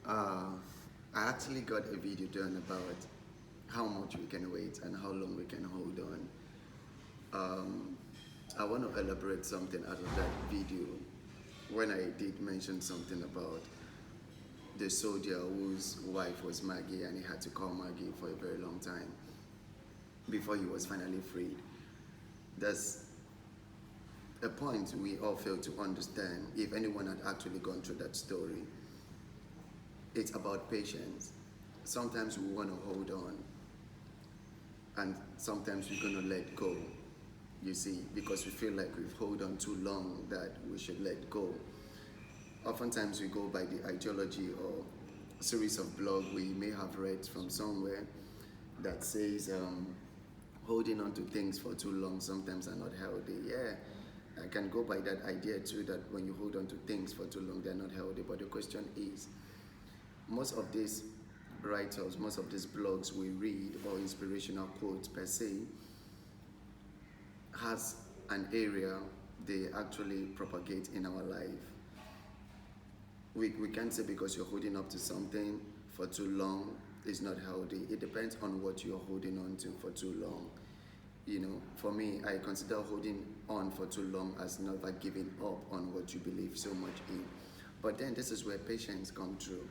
Uh, I actually got a video done about how much we can wait and how long we can hold on. Um, I want to elaborate something out of that video when I did mention something about the soldier whose wife was Maggie and he had to call Maggie for a very long time before he was finally freed. That's a point we all fail to understand if anyone had actually gone through that story. It's about patience. Sometimes we want to hold on, and sometimes we're going to let go, you see, because we feel like we've held on too long that we should let go. Oftentimes we go by the ideology or series of blog we may have read from somewhere that says holding on to things for too long sometimes are not healthy. Yeah, I can go by that idea too, that when you hold on to things for too long, they're not healthy. But the question is, most of these write-ups, most of these blogs we read or inspirational quotes per se has an area they actually propagate in our life. We can't say because you're holding up to something for too long is not healthy. It depends on what you're holding on to for too long. You know, for me, I consider holding on for too long as never giving up on what you believe so much in. But then this is where patience comes through.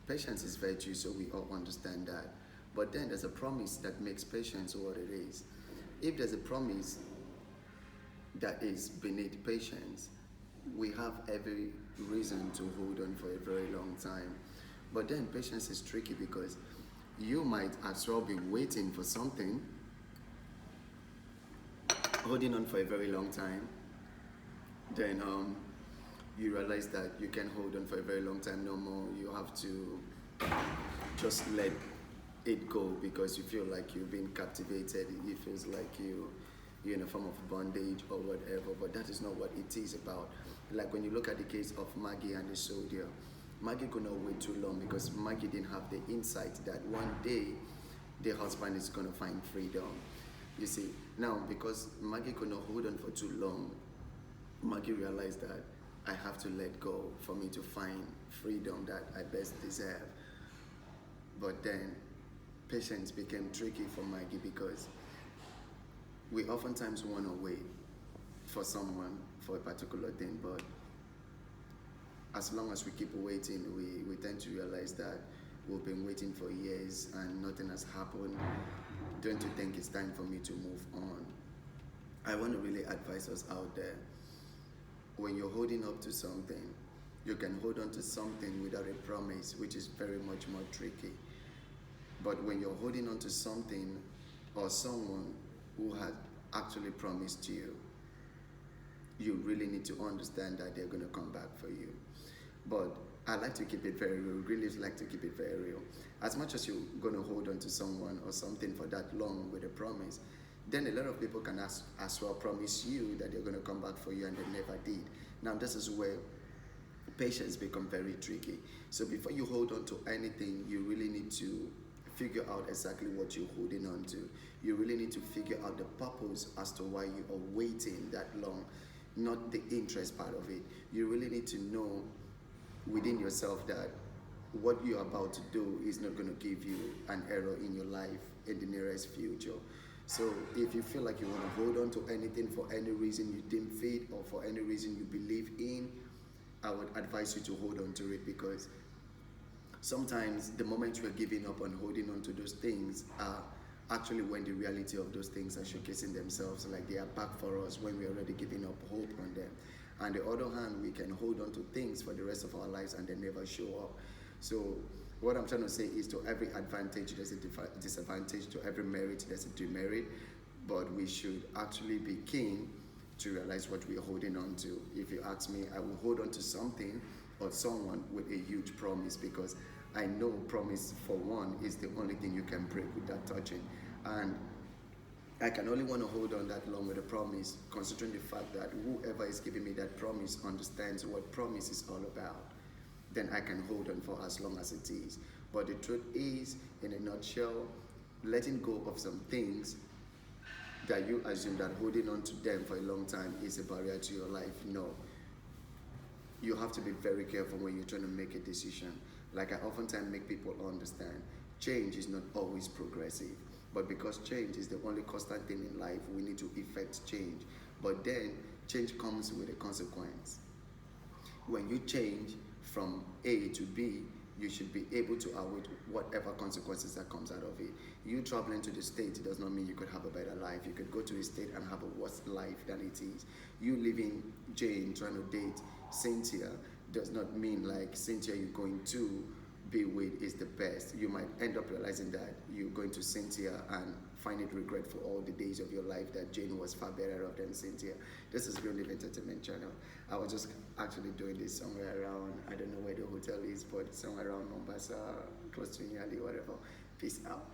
Patience is virtue, so we all understand that. But then there's a promise that makes patience what it is. If there's a promise that is beneath patience, we have every reason to hold on for a very long time. But then patience is tricky because you might as well be waiting for something, holding on for a very long time, then you realize that you can hold on for a very long time no more. You have to just let it go because you feel like you've been captivated. It feels like you're in a form of bondage or whatever, but that is not what it is about. Like when you look at the case of Maggie and the soldier, Maggie could not wait too long because Maggie didn't have the insight that one day the husband is going to find freedom. You see, now because Maggie could not hold on for too long, Maggie realized that I have to let go for me to find freedom that I best deserve. But then patience became tricky for Maggie because we oftentimes want to wait for someone for a particular thing, but as long as we keep waiting, we tend to realize that we've been waiting for years and nothing has happened. Don't you think it's time for me to move on? I want to really advise us out there, when you're holding up to something, you can hold on to something without a promise, which is very much more tricky. But when you're holding on to something or someone who has actually promised you, you really need to understand that they're going to come back for you. But I like to keep it very real, really like to keep it very real. As much as you're going to hold on to someone or something for that long with a promise, then a lot of people can as well promise you that they're going to come back for you and they never did. Now, this is where patience become very tricky. So before you hold on to anything, you really need to figure out exactly what you're holding on to. You really need to figure out the purpose as to why you are waiting that long, not the interest part of it. You really need to know within yourself that what you're about to do is not going to give you an error in your life in the nearest future. So if you feel like you want to hold on to anything for any reason you deem fit or for any reason you believe in, I would advise you to hold on to it because sometimes the moment you are giving up on holding on to those things are actually when the reality of those things are showcasing themselves, like they are back for us when we're already giving up hope on them. On the other hand, we can hold on to things for the rest of our lives and they never show up. So what I'm trying to say is, to every advantage there's a disadvantage, to every merit there's a demerit, but we should actually be keen to realize what we're holding on to. If you ask me, I will hold on to something or someone with a huge promise because I know promise, for one, is the only thing you can break without touching. And I can only want to hold on that long with a promise, considering the fact that whoever is giving me that promise understands what promise is all about. Then I can hold on for as long as it is. But the truth is, in a nutshell, letting go of some things that you assume that holding on to them for a long time is a barrier to your life. No. you have to be very careful when you're trying to make a decision. Like I oftentimes make people understand, change is not always progressive. But because change is the only constant thing in life, we need to effect change. But then change comes with a consequence. When you change from A to B, you should be able to avoid whatever consequences that comes out of it. You traveling to the state does not mean you could have a better life. You could go to a state and have a worse life than it is. You leaving Jane trying to date Cynthia does not mean like Cynthia you're going to be with is the best. You might end up realizing that you're going to Cynthia and find it regret for all the days of your life that Jane was far better off than Cynthia. This is Real Live Entertainment Channel. I was just actually doing this somewhere around, I don't know where the hotel is, but somewhere around Mombasa, close to Nyali, whatever. Peace out.